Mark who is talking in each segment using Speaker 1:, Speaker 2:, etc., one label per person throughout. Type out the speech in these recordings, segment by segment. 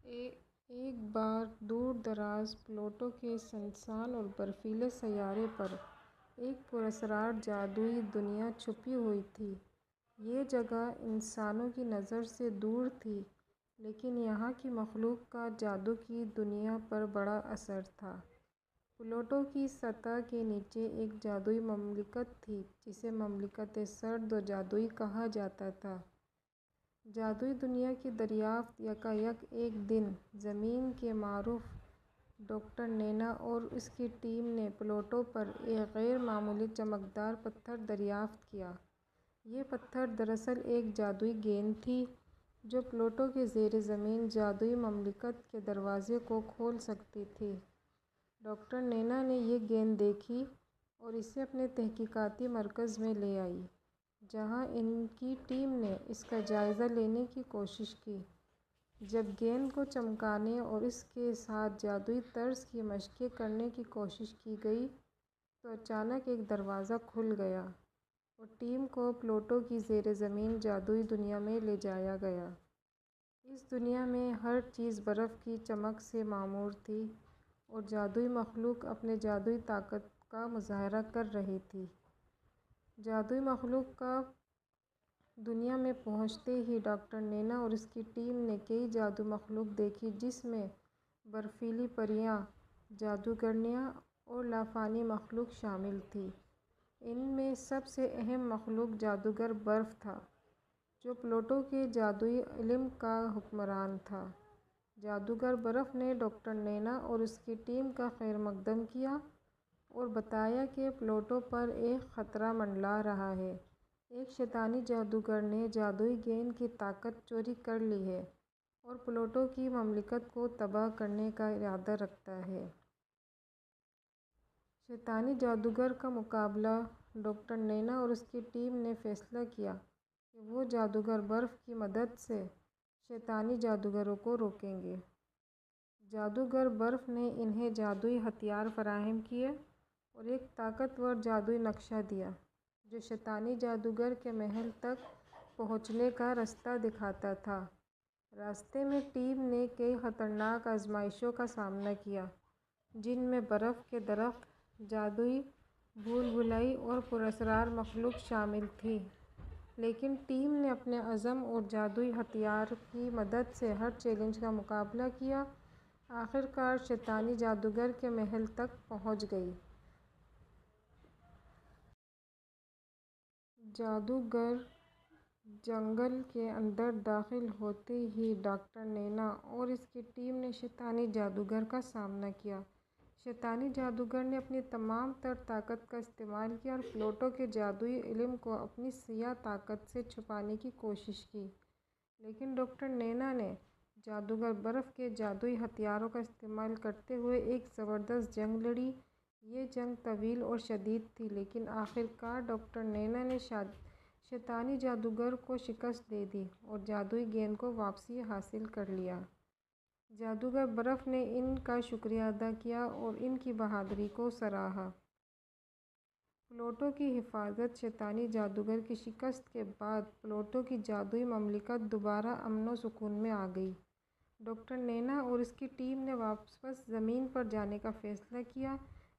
Speaker 1: ایک بار دور دراز پلوٹو کے سنسان اور برفیلے سیارے پر ایک پراسرار جادوئی دنیا چھپی ہوئی تھی۔ یہ جگہ انسانوں کی نظر سے دور تھی، لیکن یہاں کی مخلوق کا جادو کی دنیا پر بڑا اثر تھا۔ پلوٹو کی سطح کے نیچے ایک جادوئی مملکت تھی جسے مملکت سرد و جادوئی کہا جاتا تھا۔ جادوئی دنیا کی دریافت یکایک ایک دن زمین کے معروف ڈاکٹر نینا اور اس کی ٹیم نے پلوٹو پر ایک غیر معمولی چمکدار پتھر دریافت کیا۔ یہ پتھر دراصل ایک جادوئی گیند تھی جو پلوٹو کے زیر زمین جادوئی مملکت کے دروازے کو کھول سکتی تھی۔ ڈاکٹر نینا نے یہ گیند دیکھی اور اسے اپنے تحقیقاتی مرکز میں لے آئی، جہاں ان کی ٹیم نے اس کا جائزہ لینے کی کوشش کی۔ جب گیند کو چمکانے اور اس کے ساتھ جادوئی طرز کی مشقیں کرنے کی کوشش کی گئی تو اچانک ایک دروازہ کھل گیا اور ٹیم کو پلوٹو کی زیر زمین جادوئی دنیا میں لے جایا گیا۔ اس دنیا میں ہر چیز برف کی چمک سے معمور تھی اور جادوئی مخلوق اپنے جادوئی طاقت کا مظاہرہ کر رہی تھی۔ جادوئی مخلوق کا دنیا میں پہنچتے ہی ڈاکٹر نینا اور اس کی ٹیم نے کئی جادوئی مخلوق دیکھی، جس میں برفیلی پریاں، جادوگرنیاں اور لافانی مخلوق شامل تھی۔ ان میں سب سے اہم مخلوق جادوگر برف تھا، جو پلوٹو کے جادوئی علم کا حکمران تھا۔ جادوگر برف نے ڈاکٹر نینا اور اس کی ٹیم کا خیر مقدم کیا اور بتایا کہ پلوٹو پر ایک خطرہ منڈلا رہا ہے۔ ایک شیطانی جادوگر نے جادوئی گیند کی طاقت چوری کر لی ہے اور پلوٹو کی مملکت کو تباہ کرنے کا ارادہ رکھتا ہے۔ شیطانی جادوگر کا مقابلہ ڈاکٹر نینا اور اس کی ٹیم نے فیصلہ کیا کہ وہ جادوگر برف کی مدد سے شیطانی جادوگروں کو روکیں گے۔ جادوگر برف نے انہیں جادوئی ہتھیار فراہم کیے اور ایک طاقتور جادوئی نقشہ دیا جو شیطانی جادوگر کے محل تک پہنچنے کا راستہ دکھاتا تھا۔ راستے میں ٹیم نے کئی خطرناک آزمائشوں کا سامنا کیا، جن میں برف کے درخت، جادوئی بھول بھلائی اور پراسرار مخلوق شامل تھی، لیکن ٹیم نے اپنے عزم اور جادوئی ہتھیار کی مدد سے ہر چیلنج کا مقابلہ کیا۔ آخر کار شیطانی جادوگر کے محل تک پہنچ گئی۔ جادوگر جنگل کے اندر داخل ہوتے ہی ڈاکٹر نینا اور اس کی ٹیم نے شیطانی جادوگر کا سامنا کیا۔ شیطانی جادوگر نے اپنی تمام تر طاقت کا استعمال کیا اور پلوٹو کے جادوئی علم کو اپنی سیاہ طاقت سے چھپانے کی کوشش کی، لیکن ڈاکٹر نینا نے جادوگر برف کے جادوئی ہتھیاروں کا استعمال کرتے ہوئے ایک زبردست جنگ لڑی۔ یہ جنگ طویل اور شدید تھی، لیکن آخر کار ڈاکٹر نینا نے شیطانی جادوگر کو شکست دے دی اور جادوئی گیند کو واپس حاصل کر لیا۔ جادوگر برف نے ان کا شکریہ ادا کیا اور ان کی بہادری کو سراہا۔ پلوٹو کی حفاظت شیطانی جادوگر کی شکست کے بعد پلوٹو کی جادوئی مملکت دوبارہ امن و سکون میں آ گئی۔ ڈاکٹر نینا اور اس کی ٹیم نے واپس زمین پر جانے کا فیصلہ کیا،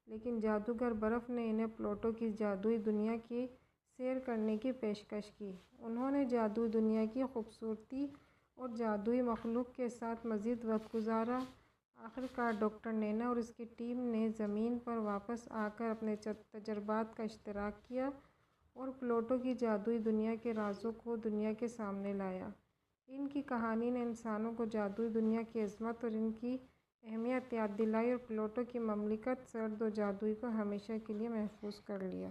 Speaker 1: لیکن جادوگر برف نے انہیں پلوٹو کی جادوئی دنیا کی سیر کرنے کی پیشکش کی۔ انہوں نے جادوئی دنیا کی خوبصورتی اور جادوئی مخلوق کے ساتھ مزید وقت گزارا۔ آخر کار ڈاکٹر نینا اور اس کی ٹیم نے زمین پر واپس آ کر اپنے تجربات کا اشتراک کیا اور پلوٹو کی جادوئی دنیا کے رازوں کو دنیا کے سامنے لایا۔ ان کی کہانی نے انسانوں کو جادوئی دنیا کی عظمت اور ان کی اہمیت یاد دلائی اور پلوٹو کی مملکت سرد و جادوئی کو ہمیشہ کے لیے محفوظ کر لیا۔